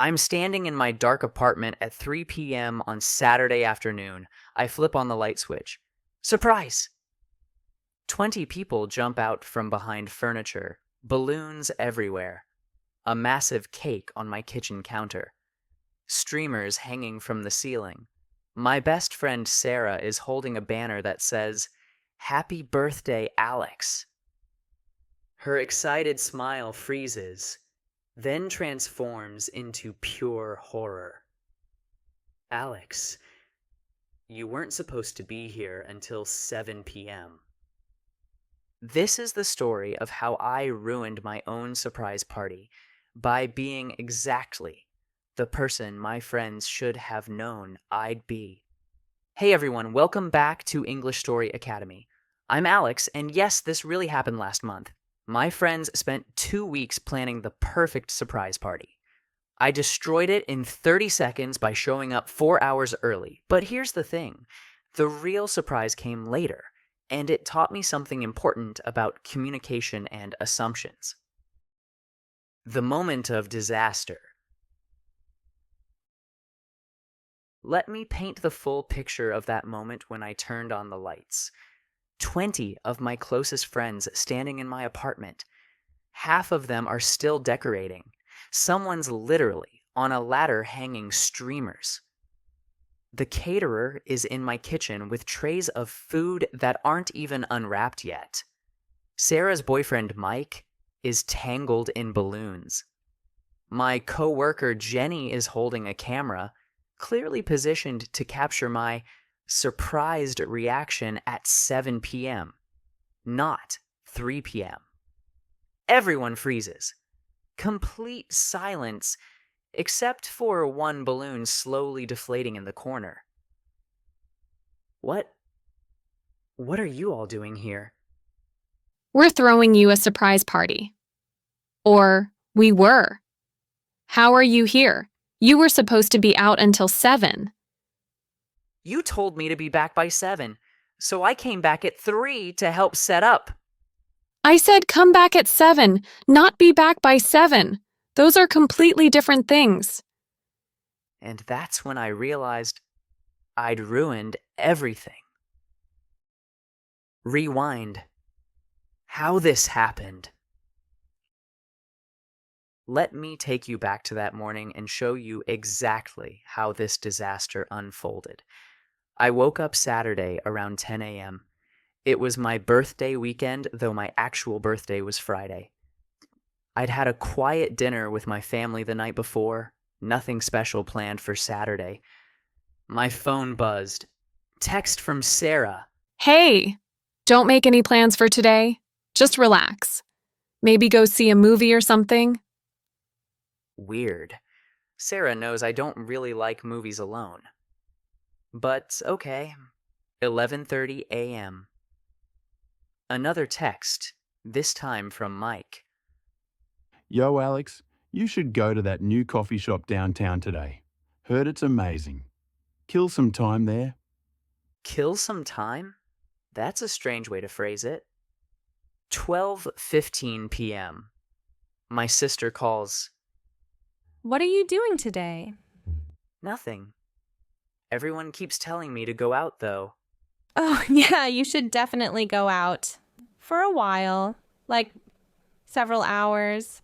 I'm standing in my dark apartment at 3 p.m. on Saturday afternoon. I flip on the light switch. Surprise! 20 people jump out from behind furniture, balloons everywhere, a massive cake on my kitchen counter, streamers hanging from the ceiling. My best friend Sarah is holding a banner that says, "Happy Birthday, Alex." Her excited smile freezes, then transforms into pure horror. Alex, you weren't supposed to be here until 7 p.m. This is the story of how I ruined my own surprise party by being exactly the person my friends should have known I'd be. Hey everyone, welcome back to English Story Academy. I'm Alex, and yes, this really happened last month. My friends spent 2 weeks planning the perfect surprise party. I destroyed it in 30 seconds by showing up 4 hours early. But here's the thing. The real surprise came later, and it taught me something important about communication and assumptions. The moment of disaster. Let me paint the full picture of that moment when I turned on the lights. 20 of my closest friends standing in my apartment. Half of them are still decorating. Someone's literally on a ladder hanging streamers. The caterer is in my kitchen with trays of food that aren't even unwrapped yet. Sarah's boyfriend Mike is tangled in balloons. My coworker Jenny is holding a camera, clearly positioned to capture my surprised reaction at 7 p.m., not 3 p.m. Everyone freezes. Complete silence, except for one balloon slowly deflating in the corner. What are you all doing here? We're throwing you a surprise party. Or, we were. How are you here? You were supposed to be out until 7. You told me to be back by 7, so I came back at 3 to help set up. I said come back at 7, not be back by 7. Those are completely different things. And that's when I realized I'd ruined everything. Rewind. How this happened. Let me take you back to that morning and show you exactly how this disaster unfolded. I woke up Saturday around 10 a.m. It was my birthday weekend, though my actual birthday was Friday. I'd had a quiet dinner with my family the night before, nothing special planned for Saturday. My phone buzzed. Text from Sarah. Hey, don't make any plans for today. Just relax. Maybe go see a movie or something. Weird. Sarah knows I don't really like movies alone. But okay. 11:30 a.m. Another text, this time from Mike. Yo, Alex, you should go to that new coffee shop downtown today. Heard it's amazing. Kill some time there. Kill some time? That's a strange way to phrase it. 12:15 p.m. My sister calls. What are you doing today? Nothing. Everyone keeps telling me to go out, though. Oh, yeah, you should definitely go out. For a while. Like, several hours.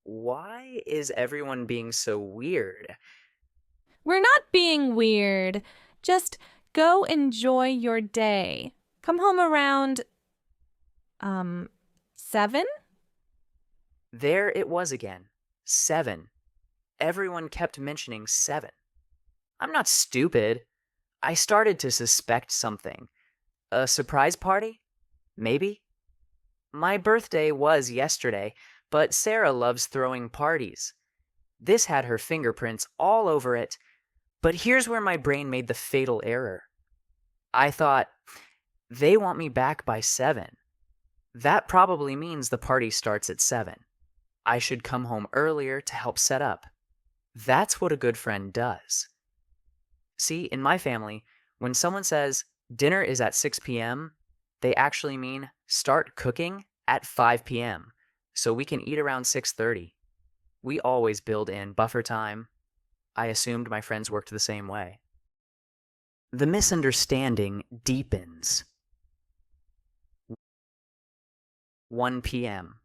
Why is everyone being so weird? We're not being weird. Just go enjoy your day. Come home around, 7? There it was again. 7. Everyone kept mentioning 7. I'm not stupid. I started to suspect something. A surprise party? Maybe? My birthday was yesterday, but Sarah loves throwing parties. This had her fingerprints all over it, but here's where my brain made the fatal error. I thought, they want me back by 7. That probably means the party starts at 7. I should come home earlier to help set up. That's what a good friend does. See, in my family, when someone says dinner is at 6 p.m., they actually mean start cooking at 5 p.m. so we can eat around 6:30. We always build in buffer time. I assumed my friends worked the same way. The misunderstanding deepens. 1 p.m.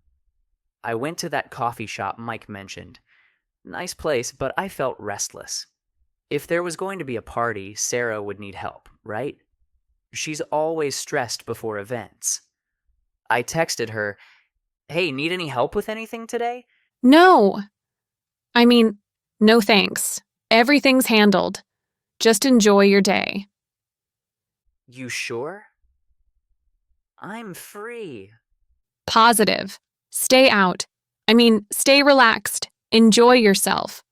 I went to that coffee shop Mike mentioned. Nice place, but I felt restless. If there was going to be a party, Sarah would need help, right? She's always stressed before events. I texted her, "Hey, need any help with anything today?" No. I mean, no thanks. Everything's handled. Just enjoy your day. You sure? I'm free. Positive. Stay out. Stay relaxed. Enjoy yourself.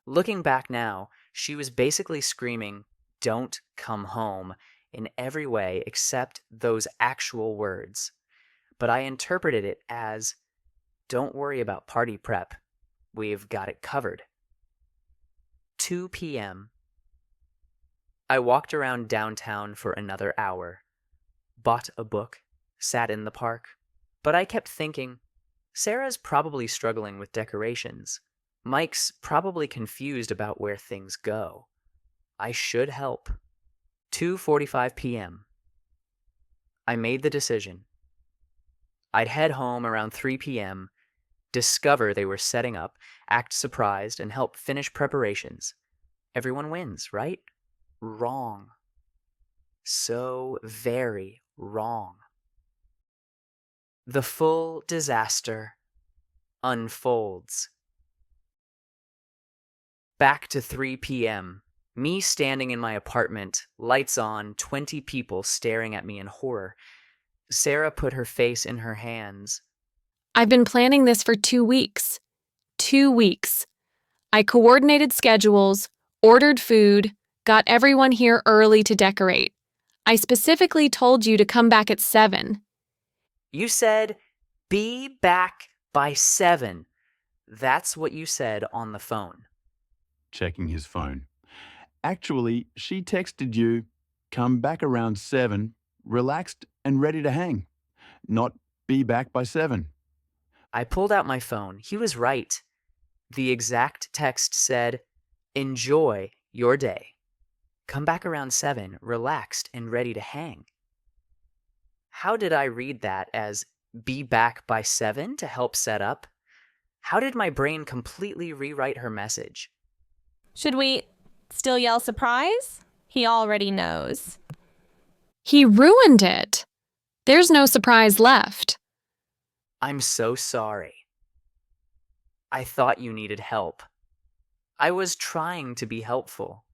Looking back now, she was basically screaming, "Don't come home," in every way except those actual words. But I interpreted it as, "Don't worry about party prep. We've got it covered." 2 p.m. I walked around downtown for another hour, bought a book, sat in the park, but I kept thinking, Sarah's probably struggling with decorations. Mike's probably confused about where things go. I should help. 2:45 p.m. I made the decision. I'd head home around 3 p.m., discover they were setting up, act surprised, and help finish preparations. Everyone wins, right? Wrong. So very wrong. The full disaster unfolds. Back to 3 p.m. Me standing in my apartment, lights on, 20 people staring at me in horror. Sarah put her face in her hands. I've been planning this for 2 weeks. 2 weeks. I coordinated schedules, ordered food, got everyone here early to decorate. I specifically told you to come back at 7. You said, "Be back by 7. That's what you said on the phone. Checking his phone. Actually, she texted you, come back around 7, relaxed and ready to hang. Not be back by 7. I pulled out my phone. He was right. The exact text said, "Enjoy your day. Come back around 7, relaxed and ready to hang." How did I read that as "be back by 7" to help set up? How did my brain completely rewrite her message? Should we still yell surprise? He already knows. He ruined it. There's no surprise left. I'm so sorry. I thought you needed help. I was trying to be helpful.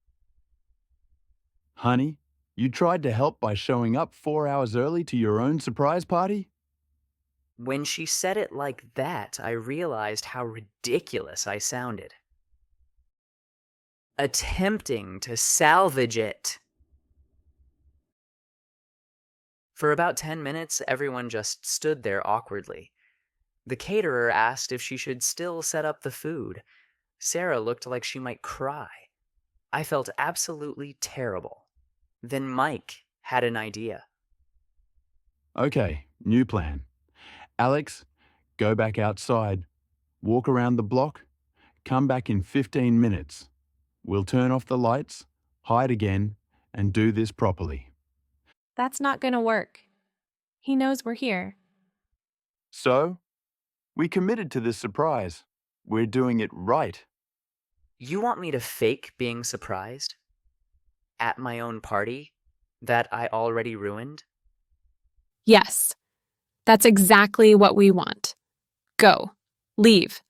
Honey, you tried to help by showing up 4 hours early to your own surprise party? When she said it like that, I realized how ridiculous I sounded. Attempting to salvage it. For about 10 minutes, everyone just stood there awkwardly. The caterer asked if she should still set up the food. Sarah looked like she might cry. I felt absolutely terrible. Then Mike had an idea. Okay, new plan. Alex, go back outside, walk around the block, come back in 15 minutes. We'll turn off the lights, hide again, and do this properly. That's not gonna work. He knows we're here. So, we committed to this surprise. We're doing it right. You want me to fake being surprised? At my own party? That I already ruined? Yes, that's exactly what we want. Go. Leave.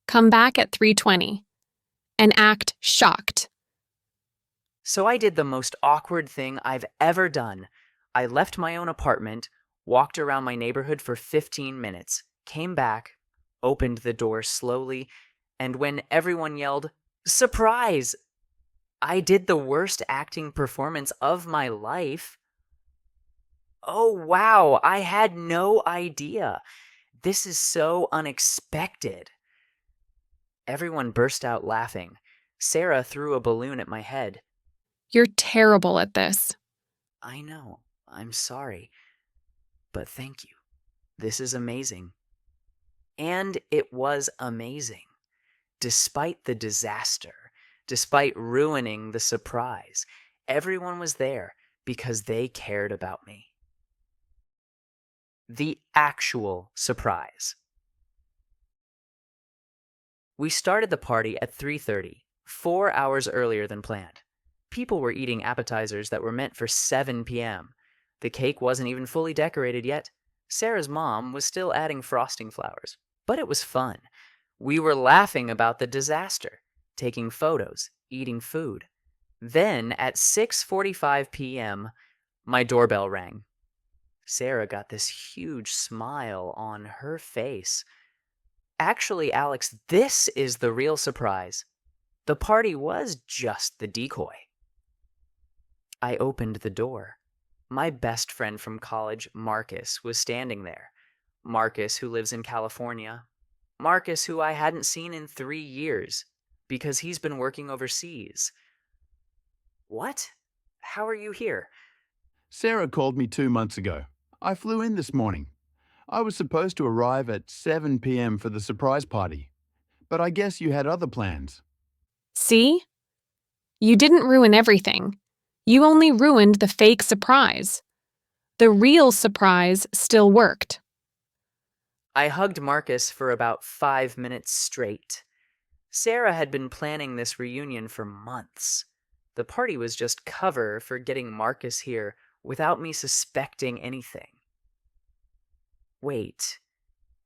Come back at 3:20. And act shocked. So I did the most awkward thing I've ever done. I left my own apartment, walked around my neighborhood for 15 minutes, came back, opened the door slowly, and when everyone yelled, "Surprise!" I did the worst acting performance of my life. Oh wow, I had no idea. This is so unexpected. Everyone burst out laughing. Sarah threw a balloon at my head. You're terrible at this. I know, I'm sorry. But thank you. This is amazing. And it was amazing. Despite the disaster, despite ruining the surprise, everyone was there because they cared about me. The actual surprise. We started the party at 3:30, 4 hours earlier than planned. People were eating appetizers that were meant for 7 p.m. The cake wasn't even fully decorated yet. Sarah's mom was still adding frosting flowers, but it was fun. We were laughing about the disaster, taking photos, eating food. Then at 6:45 p.m., my doorbell rang. Sarah got this huge smile on her face. Actually, Alex, this is the real surprise. The party was just the decoy. I opened the door. My best friend from college, Marcus, was standing there. Marcus, who lives in California. Marcus, who I hadn't seen in 3 years because he's been working overseas. What? How are you here? Sarah called me 2 months ago. I flew in this morning. I was supposed to arrive at 7 p.m. for the surprise party, but I guess you had other plans. See? You didn't ruin everything. You only ruined the fake surprise. The real surprise still worked. I hugged Marcus for about 5 minutes straight. Sarah had been planning this reunion for months. The party was just cover for getting Marcus here without me suspecting anything. Wait,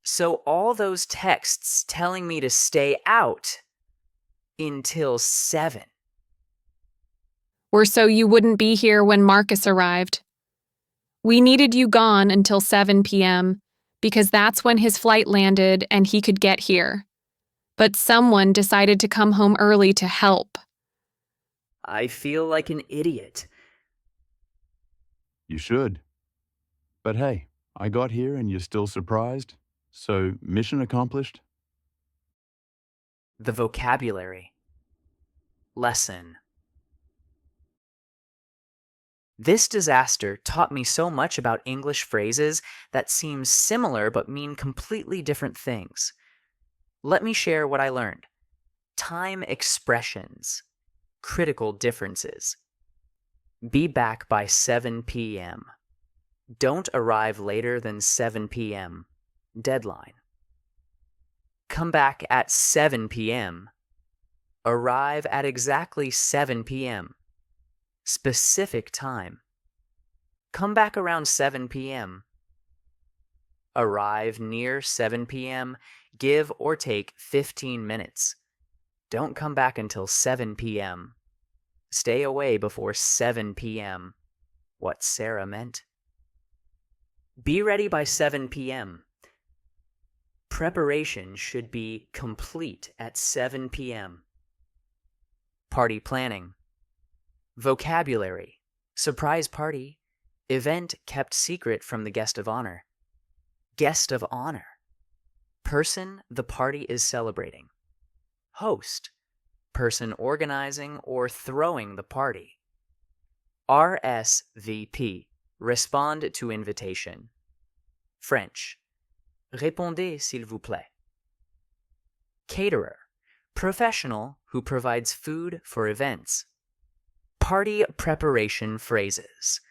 so all those texts telling me to stay out until 7. Were so you wouldn't be here when Marcus arrived. We needed you gone until 7 p.m. because that's when his flight landed and he could get here. But someone decided to come home early to help. I feel like an idiot. You should. But hey, I got here and you're still surprised, so mission accomplished. The vocabulary. Lesson. This disaster taught me so much about English phrases that seem similar but mean completely different things. Let me share what I learned. Time expressions. Critical differences. Be back by 7 p.m. Don't arrive later than 7 p.m. Deadline. Come back at 7 p.m. Arrive at exactly 7 p.m. Specific time. Come back around 7 p.m. Arrive near 7 p.m. Give or take 15 minutes. Don't come back until 7 p.m. Stay away before 7 p.m. What Sarah meant. Be ready by 7 p.m. Preparation should be complete at 7 p.m. Party planning. Vocabulary. Surprise party. Event kept secret from the guest of honor. Guest of honor. Person the party is celebrating. Host. Person organizing or throwing the party. RSVP. Respond to invitation. French. Répondez s'il vous plaît. Caterer. Professional who provides food for events. Party preparation phrases.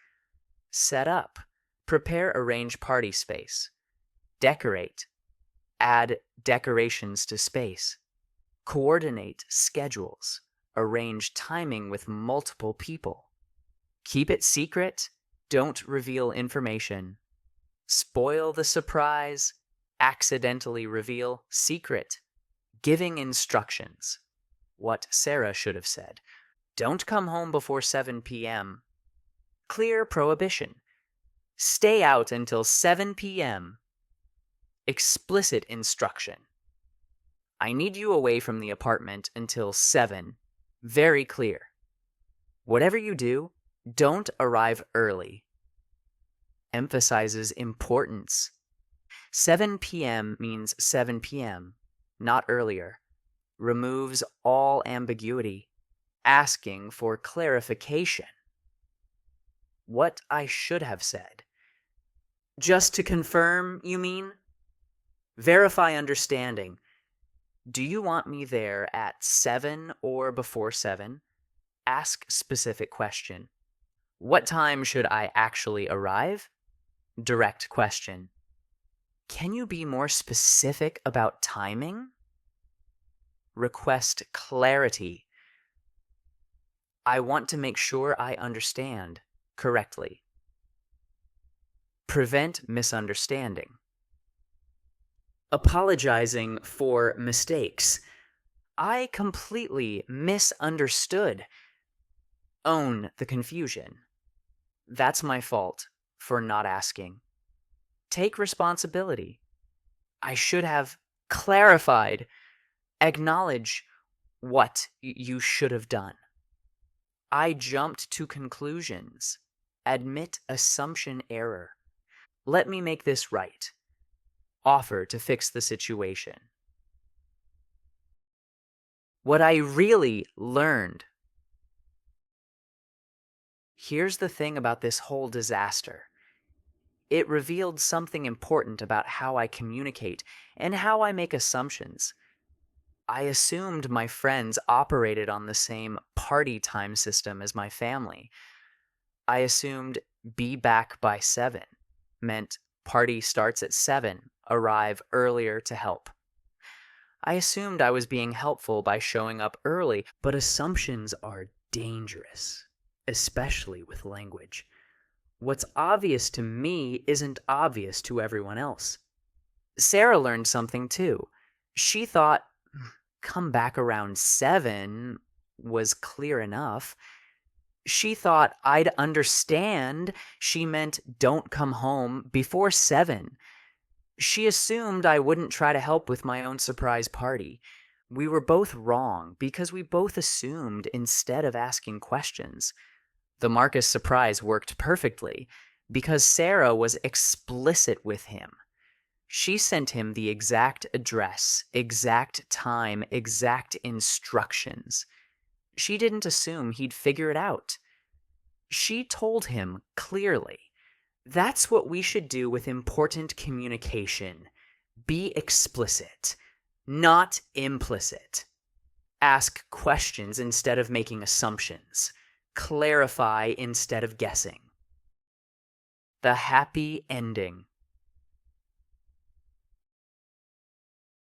Set up. Prepare, arrange party space. Decorate. Add decorations to space. Coordinate schedules. Arrange timing with multiple people. Keep it secret. Don't reveal information. Spoil the surprise. Accidentally reveal secret. Giving instructions. What Sarah should have said. Don't come home before 7 p.m. Clear prohibition. Stay out until 7 p.m. Explicit instruction. I need you away from the apartment until 7. Very clear. Whatever you do, don't arrive early. Emphasizes importance. 7 p.m. means 7 p.m., not earlier. Removes all ambiguity. Asking for clarification. What I should have said. Just to confirm, you mean? Verify understanding. Do you want me there at 7 or before 7? Ask specific question. What time should I actually arrive? Direct question. Can you be more specific about timing? Request clarity. I want to make sure I understand correctly. Prevent misunderstanding. Apologizing for mistakes. I completely misunderstood. Own the confusion. That's my fault for not asking. Take responsibility. I should have clarified. Acknowledge what you should have done. I jumped to conclusions. Admit assumption error. Let me make this right. Offer to fix the situation. What I really learned. Here's the thing about this whole disaster. It revealed something important about how I communicate and how I make assumptions. I assumed my friends operated on the same party time system as my family. I assumed be back by 7 meant party starts at 7, arrive earlier to help. I assumed I was being helpful by showing up early, but assumptions are dangerous, especially with language. What's obvious to me isn't obvious to everyone else. Sarah learned something too. She thought, come back around 7 was clear enough. She thought I'd understand she meant don't come home before 7. She assumed I wouldn't try to help with my own surprise party. We were both wrong because we both assumed instead of asking questions. The Marcus surprise worked perfectly because Sarah was explicit with him. She sent him the exact address, exact time, exact instructions. She didn't assume he'd figure it out. She told him clearly. That's what we should do with important communication. Be explicit, not implicit. Ask questions instead of making assumptions. Clarify instead of guessing. The happy ending.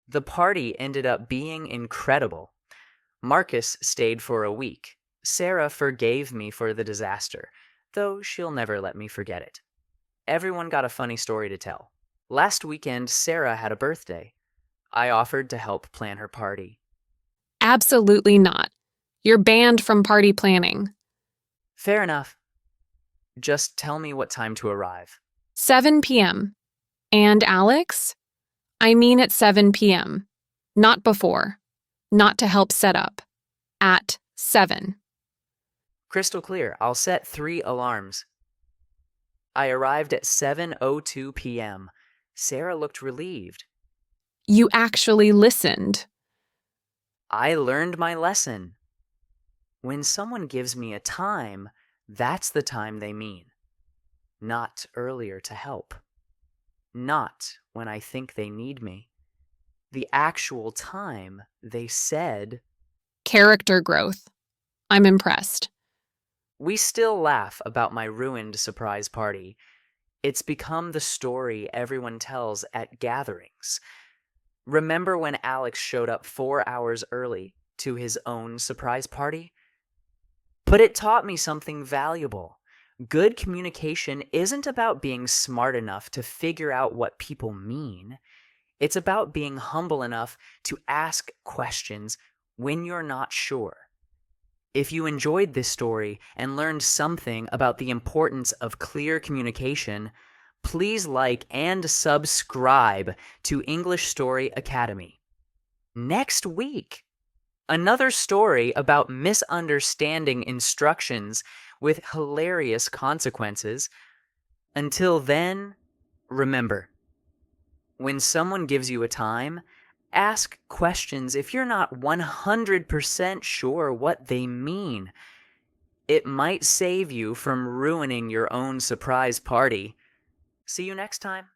The party ended up being incredible. Marcus stayed for a week. Sarah forgave me for the disaster, though she'll never let me forget it. Everyone got a funny story to tell. Last weekend, Sarah had a birthday. I offered to help plan her party. Absolutely not. You're banned from party planning. Fair enough. Just tell me what time to arrive. 7 p.m. And Alex? I mean at 7 p.m. Not before. Not to help set up. At 7. Crystal clear. I'll set 3 alarms. I arrived at 7:02 p.m. Sarah looked relieved. You actually listened. I learned my lesson. When someone gives me a time, that's the time they mean. Not earlier to help. Not when I think they need me. The actual time they said. Character growth. I'm impressed. We still laugh about my ruined surprise party. It's become the story everyone tells at gatherings. Remember when Alex showed up 4 hours early to his own surprise party? But it taught me something valuable. Good communication isn't about being smart enough to figure out what people mean. It's about being humble enough to ask questions when you're not sure. If you enjoyed this story and learned something about the importance of clear communication, please like and subscribe to English Story Academy. Next week, another story about misunderstanding instructions with hilarious consequences. Until then, remember, when someone gives you a time, ask questions if you're not 100% sure what they mean. It might save you from ruining your own surprise party. See you next time.